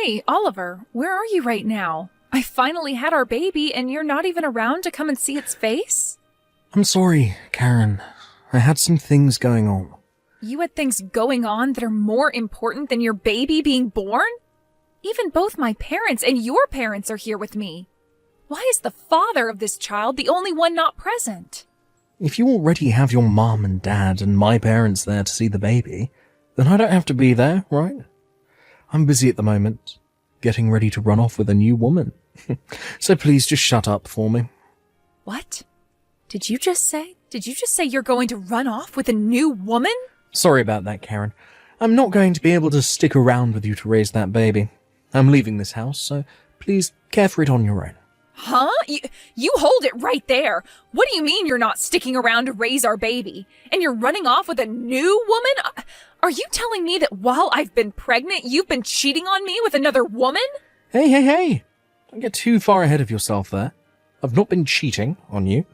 Hey, Oliver, where are you right now? I finally had our baby and you're not even around to come and see its face? I'm sorry, Karen. I had some things going on. You had things going on that are more important than your baby being born? Even both my parents and your parents are here with me. Why is the father of this child the only one not present? If you already have your mom and dad and my parents there to see the baby, then I don't have to be there, right? I'm busy at the moment, getting ready to run off with a new woman. So please just shut up for me. What? Did you just say you're going to run off with a new woman? Sorry about that, Karen. I'm not going to be able to stick around with you to raise that baby. I'm leaving this house, so please care for it on your own. Huh? You hold it right there. What do you mean you're not sticking around to raise our baby? And you're running off with a new woman? Are you telling me that while I've been pregnant, you've been cheating on me with another woman? Hey. Don't get too far ahead of yourself there. I've not been cheating on you.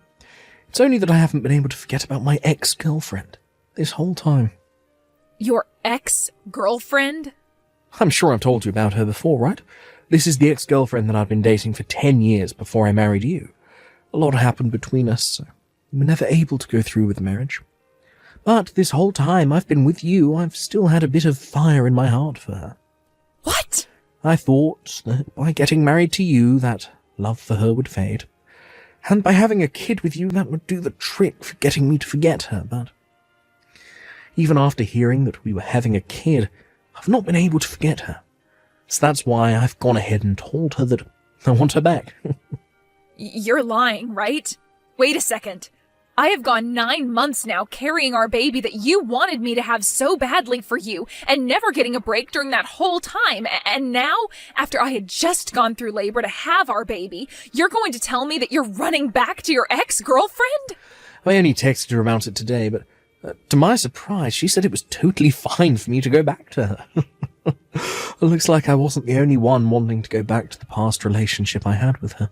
It's only that I haven't been able to forget about my ex-girlfriend this whole time. Your ex-girlfriend? I'm sure I've told you about her before, right? This is the ex-girlfriend that I've been dating for 10 years before I married you. A lot happened between us, so we were never able to go through with the marriage. But this whole time I've been with you, I've still had a bit of fire in my heart for her. What? I thought that by getting married to you, that love for her would fade. And by having a kid with you, that would do the trick for getting me to forget her, but even after hearing that we were having a kid, I've not been able to forget her. So that's why I've gone ahead and told her that I want her back. You're lying, right? Wait a second. I have gone 9 months now carrying our baby that you wanted me to have so badly for you and never getting a break during that whole time. And now, after I had just gone through labor to have our baby, you're going to tell me that you're running back to your ex-girlfriend? I only texted her about it today, but to my surprise, she said it was totally fine for me to go back to her. It looks like I wasn't the only one wanting to go back to the past relationship I had with her.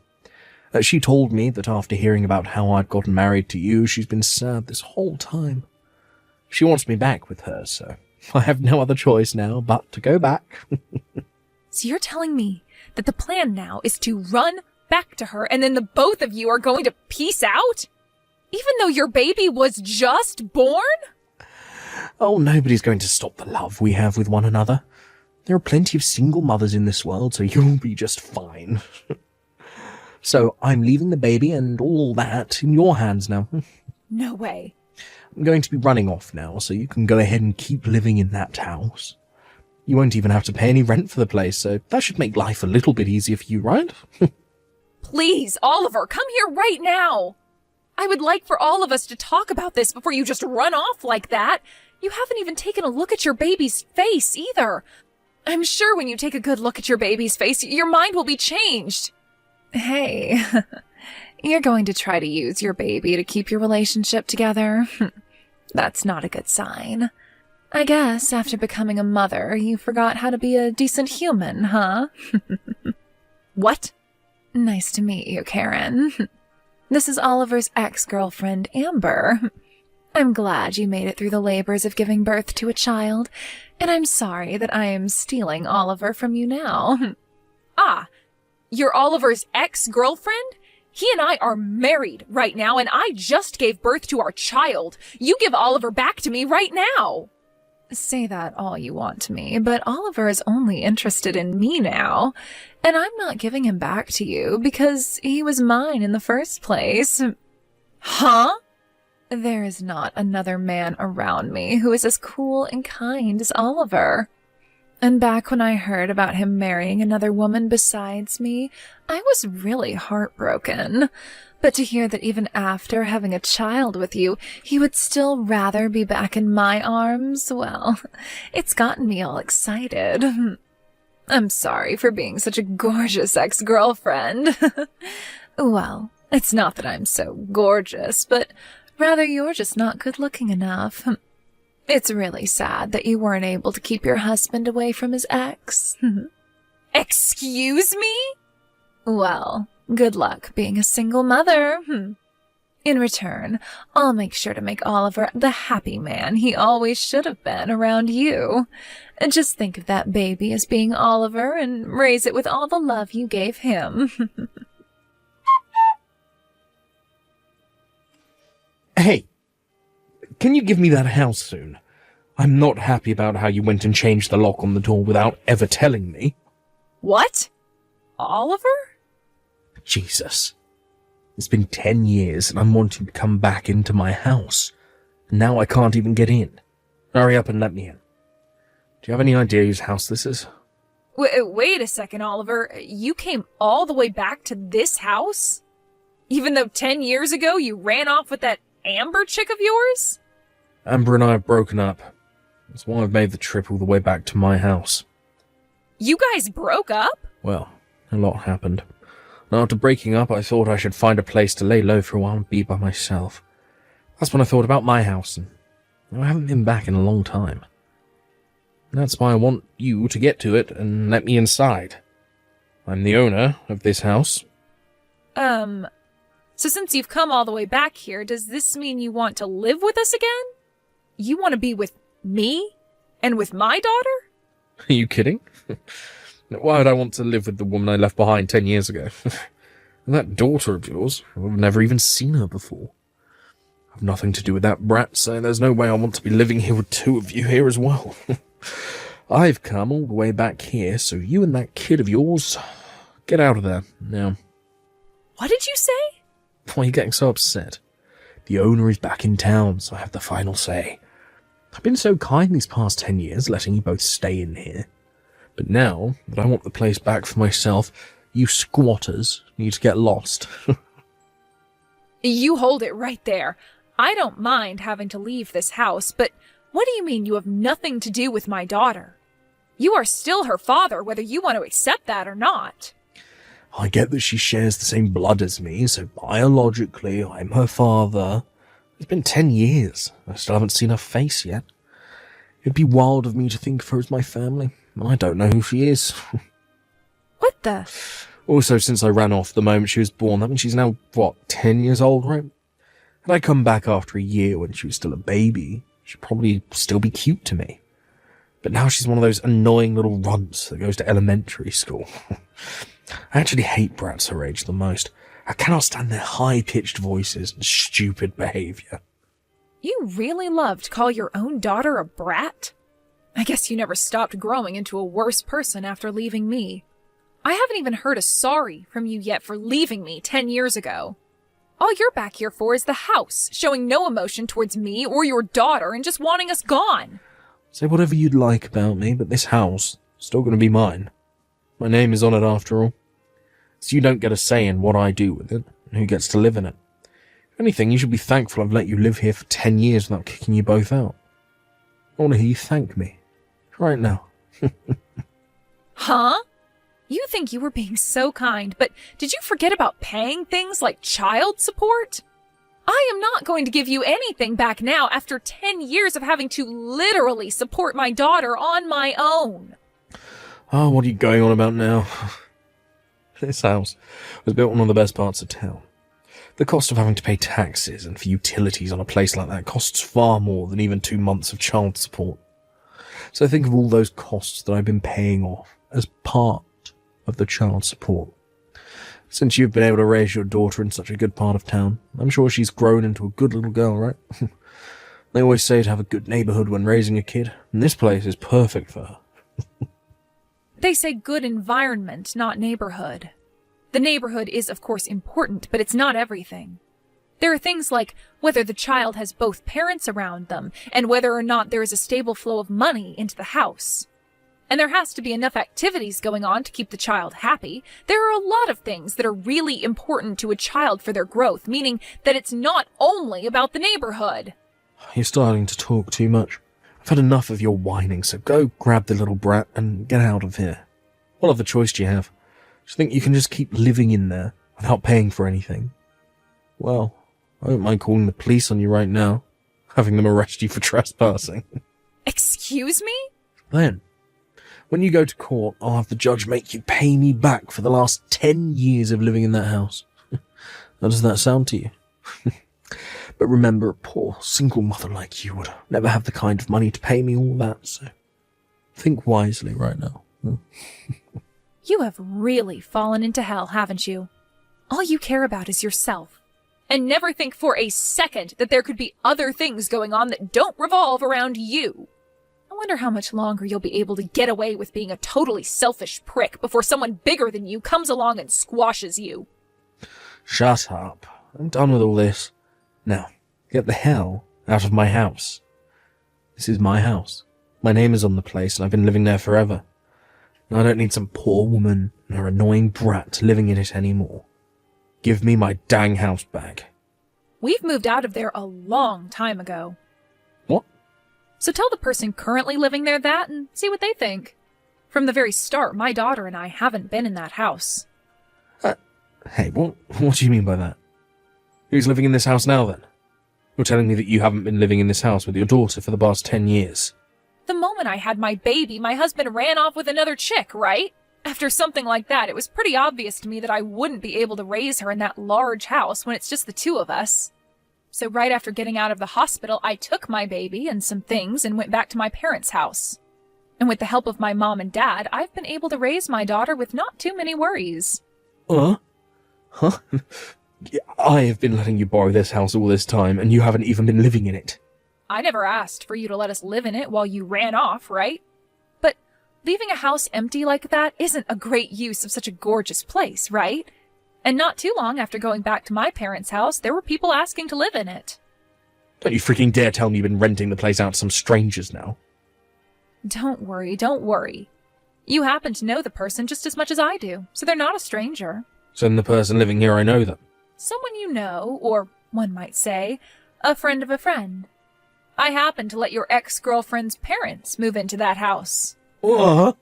She told me that after hearing about how I'd gotten married to you, she's been sad this whole time. She wants me back with her, so I have no other choice now but to go back. So you're telling me that the plan now is to run back to her and then the both of you are going to peace out? Even though your baby was just born? Oh, nobody's going to stop the love we have with one another. There are plenty of single mothers in this world, so you'll be just fine. So I'm leaving the baby and all that in your hands now. No way. I'm going to be running off now, so you can go ahead and keep living in that house. You won't even have to pay any rent for the place, so that should make life a little bit easier for you, right? Please, Oliver, come here right now. I would like for all of us to talk about this before you just run off like that. You haven't even taken a look at your baby's face either. I'm sure when you take a good look at your baby's face, your mind will be changed. Hey, you're going to try to use your baby to keep your relationship together? That's not a good sign. I guess after becoming a mother, you forgot how to be a decent human, huh? What? Nice to meet you, Karen. This is Oliver's ex-girlfriend, Amber. I'm glad you made it through the labors of giving birth to a child, and I'm sorry that I am stealing Oliver from you now. Ah, you're Oliver's ex-girlfriend? He and I are married right now, and I just gave birth to our child. You give Oliver back to me right now. Say that all you want to me, but Oliver is only interested in me now, and I'm not giving him back to you because he was mine in the first place. Huh? There is not another man around me who is as cool and kind as Oliver. And back when I heard about him marrying another woman besides me, I was really heartbroken. But to hear that even after having a child with you, he would still rather be back in my arms, well, it's gotten me all excited. I'm sorry for being such a gorgeous ex-girlfriend. Well, it's not that I'm so gorgeous, but rather you're just not good-looking enough. It's really sad that you weren't able to keep your husband away from his ex. Excuse me? Well, good luck being a single mother. In return, I'll make sure to make Oliver the happy man he always should have been around you. And just think of that baby as being Oliver and raise it with all the love you gave him. Hey, can you give me that house soon? I'm not happy about how you went and changed the lock on the door without ever telling me. What? Oliver? Jesus. It's been 10 years and I'm wanting to come back into my house. And now I can't even get in. Hurry up and let me in. Do you have any idea whose house this is? Wait a second, Oliver. You came all the way back to this house? Even though 10 years ago you ran off with that Amber chick of yours? Amber and I have broken up. That's why I've made the trip all the way back to my house. You guys broke up? Well, a lot happened. And after breaking up, I thought I should find a place to lay low for a while and be by myself. That's when I thought about my house, and I haven't been back in a long time. That's why I want you to get to it and let me inside. I'm the owner of this house. So since you've come all the way back here, does this mean you want to live with us again? You want to be with me? And with my daughter? Are you kidding? Why would I want to live with the woman I left behind 10 years ago? And that daughter of yours, I've never even seen her before. I've nothing to do with that brat, so there's no way I want to be living here with two of you here as well. I've come all the way back here, so you and that kid of yours, get out of there now. What did you say? Why are you getting so upset? The owner is back in town, so I have the final say. I've been so kind these past 10 years, letting you both stay in here. But now that I want the place back for myself, you squatters need to get lost. You hold it right there. I don't mind having to leave this house, but what do you mean you have nothing to do with my daughter? You are still her father, whether you want to accept that or not. I get that she shares the same blood as me, so biologically I'm her father. It's been 10 years. I still haven't seen her face yet. It'd be wild of me to think of her as my family. I don't know who she is. What the? Also, since I ran off the moment she was born, that means she's now, 10 years old, right? Had I come back after a year when she was still a baby, she'd probably still be cute to me. But now she's one of those annoying little runts that goes to elementary school. I actually hate brats her age the most. I cannot stand their high-pitched voices and stupid behaviour. You really love to call your own daughter a brat? I guess you never stopped growing into a worse person after leaving me. I haven't even heard a sorry from you yet for leaving me 10 years ago. All you're back here for is the house, showing no emotion towards me or your daughter and just wanting us gone. Say whatever you'd like about me, but this house is still going to be mine. My name is on it after all. So you don't get a say in what I do with it and who gets to live in it. If anything, you should be thankful I've let you live here for 10 years without kicking you both out. I want to hear you thank me. Right now. Huh? You think you were being so kind, but did you forget about paying things like child support? I am not going to give you anything back now after 10 years of having to literally support my daughter on my own. Oh, what are you going on about now? This house was built in one of the best parts of town. The cost of having to pay taxes and for utilities on a place like that costs far more than even 2 months of child support. So think of all those costs that I've been paying off as part of the child support. Since you've been able to raise your daughter in such a good part of town, I'm sure she's grown into a good little girl, right? They always say to have a good neighbourhood when raising a kid, and this place is perfect for her. They say good environment, not neighborhood. The neighborhood is, of course, important, but it's not everything. There are things like whether the child has both parents around them and whether or not there is a stable flow of money into the house. And there has to be enough activities going on to keep the child happy. There are a lot of things that are really important to a child for their growth, meaning that it's not only about the neighborhood. You're starting to talk too much. I've had enough of your whining, so go grab the little brat and get out of here. What other choice do you have? Do you think you can just keep living in there without paying for anything? Well, I don't mind calling the police on you right now, having them arrest you for trespassing. Excuse me? Then, when you go to court, I'll have the judge make you pay me back for the last 10 years of living in that house. How does that sound to you? But remember, a poor, single mother like you would never have the kind of money to pay me all that, so think wisely right now. You have really fallen into hell, haven't you? All you care about is yourself. And never think for a second that there could be other things going on that don't revolve around you. I wonder how much longer you'll be able to get away with being a totally selfish prick before someone bigger than you comes along and squashes you. Shut up. I'm done with all this. Now, get the hell out of my house. This is my house. My name is on the place, and I've been living there forever. And I don't need some poor woman and her annoying brat living in it anymore. Give me my dang house back. We've moved out of there a long time ago. What? So tell the person currently living there that and see what they think. From the very start, my daughter and I haven't been in that house. Hey, what do you mean by that? Who's living in this house now, then? You're telling me that you haven't been living in this house with your daughter for the past 10 years. The moment I had my baby, my husband ran off with another chick, right? After something like that, it was pretty obvious to me that I wouldn't be able to raise her in that large house when it's just the two of us. So right after getting out of the hospital, I took my baby and some things and went back to my parents' house. And with the help of my mom and dad, I've been able to raise my daughter with not too many worries. Huh? I have been letting you borrow this house all this time, and you haven't even been living in it. I never asked for you to let us live in it while you ran off, right? But leaving a house empty like that isn't a great use of such a gorgeous place, right? And not too long after going back to my parents' house, there were people asking to live in it. Don't you freaking dare tell me you've been renting the place out to some strangers now. Don't worry. You happen to know the person just as much as I do, so they're not a stranger. So then the person living here, I know them. Someone you know, or one might say, a friend of a friend. I happened to let your ex-girlfriend's parents move into that house. What?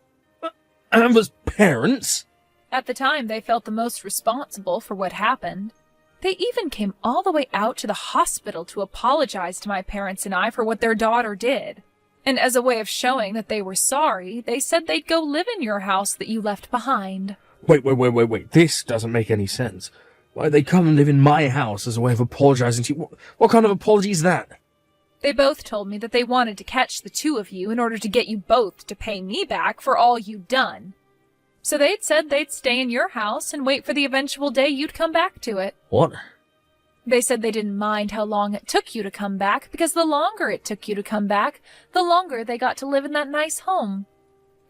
Amber's parents? At the time, they felt the most responsible for what happened. They even came all the way out to the hospital to apologize to my parents and I for what their daughter did. And as a way of showing that they were sorry, they said they'd go live in your house that you left behind. Wait. This doesn't make any sense. Why'd they come and live in my house as a way of apologizing to you? What kind of apology is that? They both told me that they wanted to catch the two of you in order to get you both to pay me back for all you'd done. So they'd said they'd stay in your house and wait for the eventual day you'd come back to it. What? They said they didn't mind how long it took you to come back, because the longer it took you to come back, the longer they got to live in that nice home.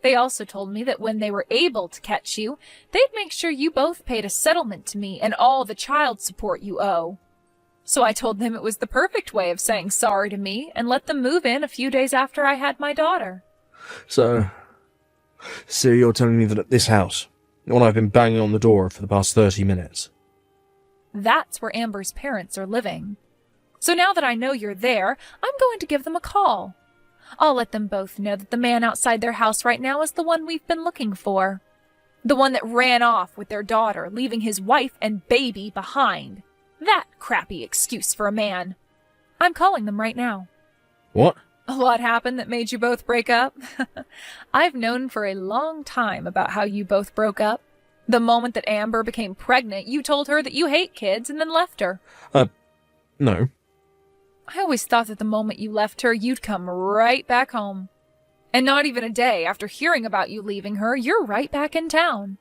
They also told me that when they were able to catch you, they'd make sure you both paid a settlement to me and all the child support you owe. So I told them it was the perfect way of saying sorry to me and let them move in a few days after I had my daughter. So you're telling me that at this house, the one I've been banging on the door for the past 30 minutes, that's where Amber's parents are living. So now that I know you're there, I'm going to give them a call. I'll let them both know that the man outside their house right now is the one we've been looking for. The one that ran off with their daughter, leaving his wife and baby behind. That crappy excuse for a man. I'm calling them right now. What? A lot happened that made you both break up? I've known for a long time about how you both broke up. The moment that Amber became pregnant, you told her that you hate kids and then left her. No. I always thought that the moment you left her, you'd come right back home. And not even a day after hearing about you leaving her, you're right back in town.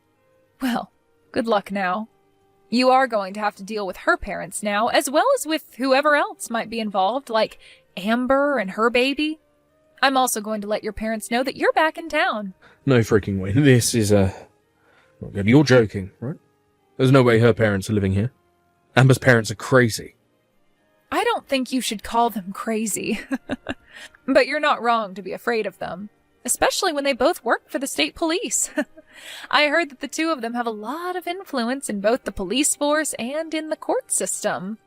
Well, good luck now. You are going to have to deal with her parents now, as well as with whoever else might be involved, like Amber and her baby. I'm also going to let your parents know that you're back in town. No freaking way. This is, not good. You're joking, right? There's no way her parents are living here. Amber's parents are crazy. I don't think you should call them crazy. But you're not wrong to be afraid of them, especially when they both work for the state police. I heard that the two of them have a lot of influence in both the police force and in the court system.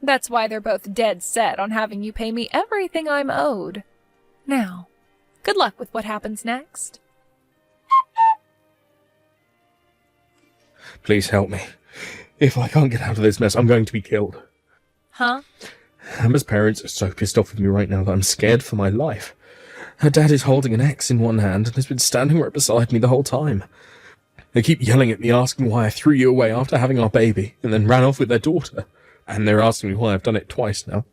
That's why they're both dead set on having you pay me everything I'm owed. Now, good luck with what happens next. Please help me. If I can't get out of this mess, I'm going to be killed. Huh? Amber's parents are so pissed off with me right now that I'm scared for my life. Her dad is holding an axe in one hand and has been standing right beside me the whole time. They keep yelling at me, asking why I threw you away after having our baby, and then ran off with their daughter. And they're asking me why I've done it twice now.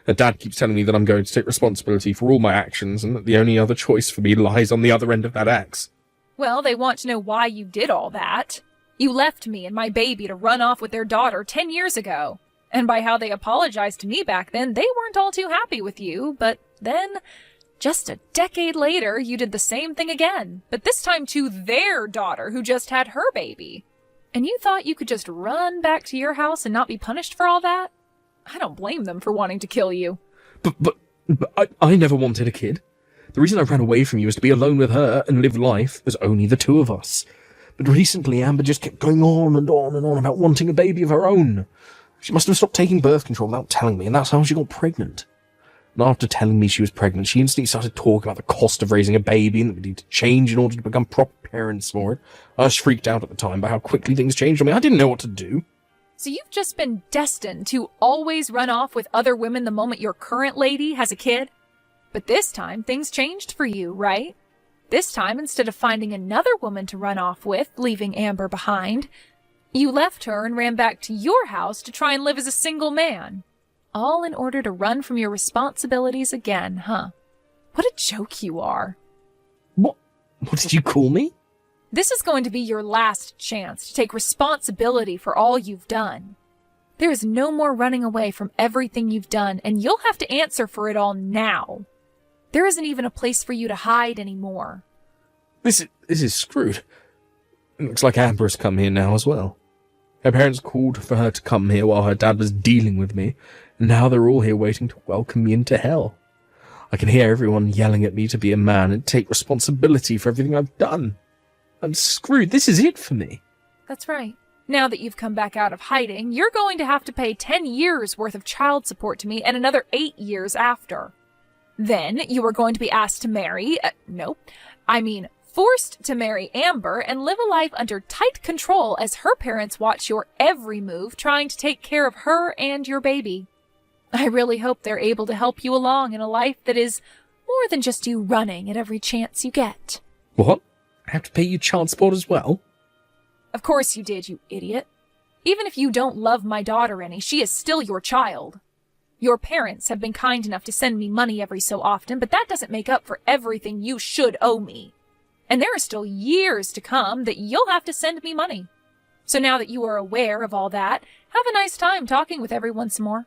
Her dad keeps telling me that I'm going to take responsibility for all my actions and that the only other choice for me lies on the other end of that axe. Well, they want to know why you did all that. You left me and my baby to run off with their daughter 10 years ago. And by how they apologized to me back then, they weren't all too happy with you. But then, just a decade later, you did the same thing again. But this time to their daughter who just had her baby. And you thought you could just run back to your house and not be punished for all that? I don't blame them for wanting to kill you. But I never wanted a kid. The reason I ran away from you was to be alone with her and live life as only the two of us. But recently Amber just kept going on and on and on about wanting a baby of her own. She must have stopped taking birth control without telling me, and that's how she got pregnant. And after telling me she was pregnant, she instantly started talking about the cost of raising a baby and that we need to change in order to become proper parents for it. I was freaked out at the time by how quickly things changed on me. I didn't know what to do. So you've just been destined to always run off with other women the moment your current lady has a kid? But this time, things changed for you, right? This time, instead of finding another woman to run off with, leaving Amber behind, you left her and ran back to your house to try and live as a single man. All in order to run from your responsibilities again, huh? What a joke you are. What did you call me? This is going to be your last chance to take responsibility for all you've done. There is no more running away from everything you've done, and you'll have to answer for it all now. There isn't even a place for you to hide anymore. This is screwed. It looks like Amber has come here now as well. Her parents called for her to come here while her dad was dealing with me, and now they're all here waiting to welcome me into hell. I can hear everyone yelling at me to be a man and take responsibility for everything I've done. I'm screwed. This is it for me. That's right. Now that you've come back out of hiding, you're going to have to pay 10 years worth of child support to me and another 8 years after. Then you are going to be asked to marry, forced to marry Amber and live a life under tight control as her parents watch your every move, trying to take care of her and your baby. I really hope they're able to help you along in a life that is more than just you running at every chance you get. What? I have to pay you child support as well? Of course you did, you idiot. Even if you don't love my daughter any, she is still your child. Your parents have been kind enough to send me money every so often, but that doesn't make up for everything you should owe me. And there are still years to come that you'll have to send me money. So now that you are aware of all that, have a nice time talking with everyone some more.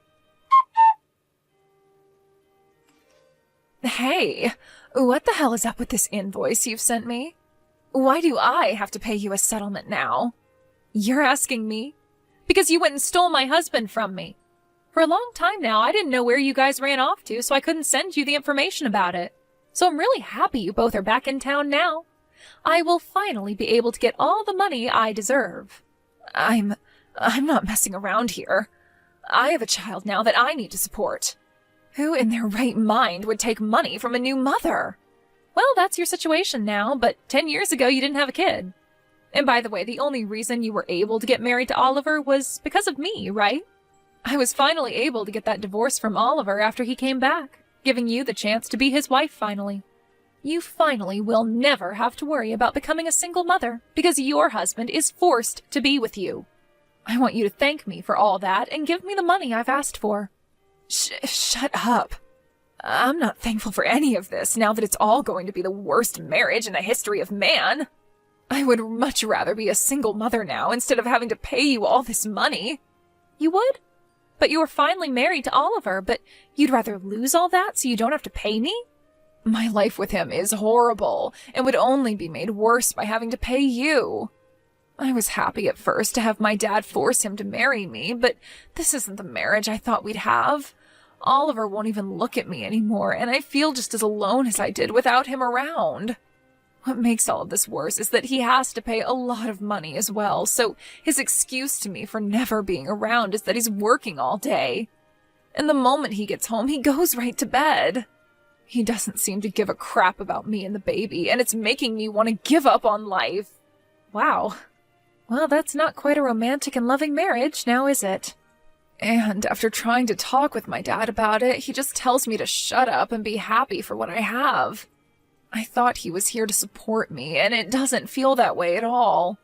Hey, what the hell is up with this invoice you've sent me? Why do I have to pay you a settlement now? You're asking me? Because you went and stole my husband from me. For a long time now, I didn't know where you guys ran off to, so I couldn't send you the information about it. So I'm really happy you both are back in town now. I will finally be able to get all the money I deserve. I'm not messing around here. I have a child now that I need to support. Who in their right mind would take money from a new mother? Well, that's your situation now, but 10 years ago you didn't have a kid. And by the way, the only reason you were able to get married to Oliver was because of me, right? I was finally able to get that divorce from Oliver after he came back, giving you the chance to be his wife finally. You finally will never have to worry about becoming a single mother, because your husband is forced to be with you. I want you to thank me for all that and give me the money I've asked for. Shut up. I'm not thankful for any of this now that it's all going to be the worst marriage in the history of man. I would much rather be a single mother now instead of having to pay you all this money. You would? But you were finally married to Oliver, but you'd rather lose all that so you don't have to pay me? My life with him is horrible and would only be made worse by having to pay you. I was happy at first to have my dad force him to marry me, but this isn't the marriage I thought we'd have. Oliver won't even look at me anymore, and I feel just as alone as I did without him around. What makes all of this worse is that he has to pay a lot of money as well, so his excuse to me for never being around is that he's working all day. And the moment he gets home, he goes right to bed. He doesn't seem to give a crap about me and the baby, and it's making me want to give up on life. Wow. Well, that's not quite a romantic and loving marriage, now is it? And after trying to talk with my dad about it, he just tells me to shut up and be happy for what I have. I thought he was here to support me, and it doesn't feel that way at all.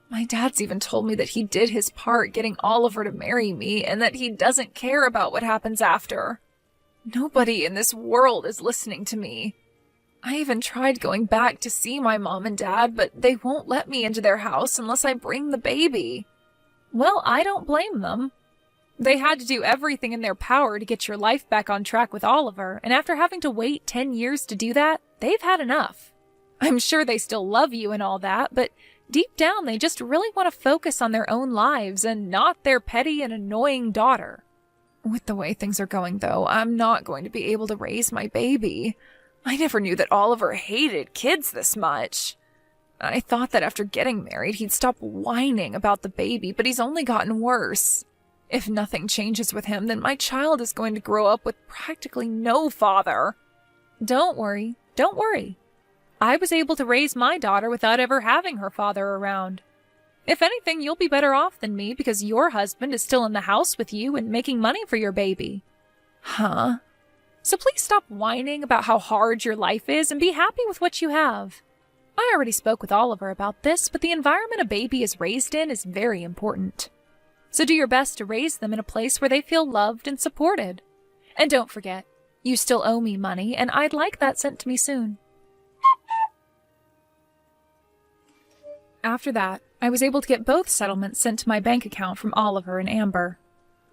My dad's even told me that he did his part getting Oliver to marry me and that he doesn't care about what happens after. Nobody in this world is listening to me. I even tried going back to see my mom and dad, but they won't let me into their house unless I bring the baby. Well, I don't blame them. They had to do everything in their power to get your life back on track with Oliver, and after having to wait 10 years to do that, they've had enough. I'm sure they still love you and all that, but deep down they just really want to focus on their own lives and not their petty and annoying daughter. With the way things are going, though, I'm not going to be able to raise my baby. I never knew that Oliver hated kids this much. I thought that after getting married, he'd stop whining about the baby, but he's only gotten worse. If nothing changes with him, then my child is going to grow up with practically no father. Don't worry. I was able to raise my daughter without ever having her father around. If anything, you'll be better off than me because your husband is still in the house with you and making money for your baby. Huh? So please stop whining about how hard your life is and be happy with what you have. I already spoke with Oliver about this, but the environment a baby is raised in is very important. So do your best to raise them in a place where they feel loved and supported. And don't forget, you still owe me money, and I'd like that sent to me soon. After that, I was able to get both settlements sent to my bank account from Oliver and Amber.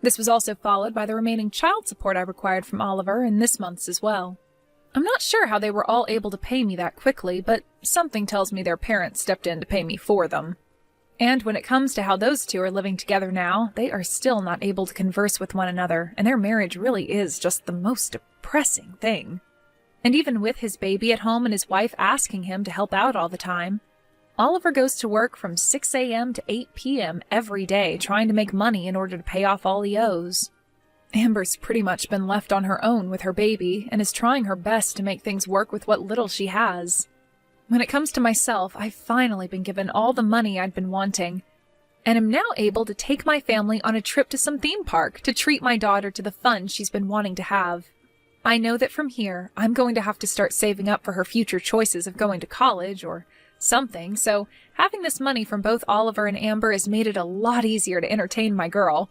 This was also followed by the remaining child support I required from Oliver in this month's as well. I'm not sure how they were all able to pay me that quickly, but something tells me their parents stepped in to pay me for them. And when it comes to how those two are living together now, they are still not able to converse with one another, and their marriage really is just the most depressing thing. And even with his baby at home and his wife asking him to help out all the time, Oliver goes to work from 6 a.m. to 8 p.m. every day trying to make money in order to pay off all he owes. Amber's pretty much been left on her own with her baby and is trying her best to make things work with what little she has. When it comes to myself, I've finally been given all the money I'd been wanting, and am now able to take my family on a trip to some theme park to treat my daughter to the fun she's been wanting to have. I know that from here, I'm going to have to start saving up for her future choices of going to college or something, so having this money from both Oliver and Amber has made it a lot easier to entertain my girl.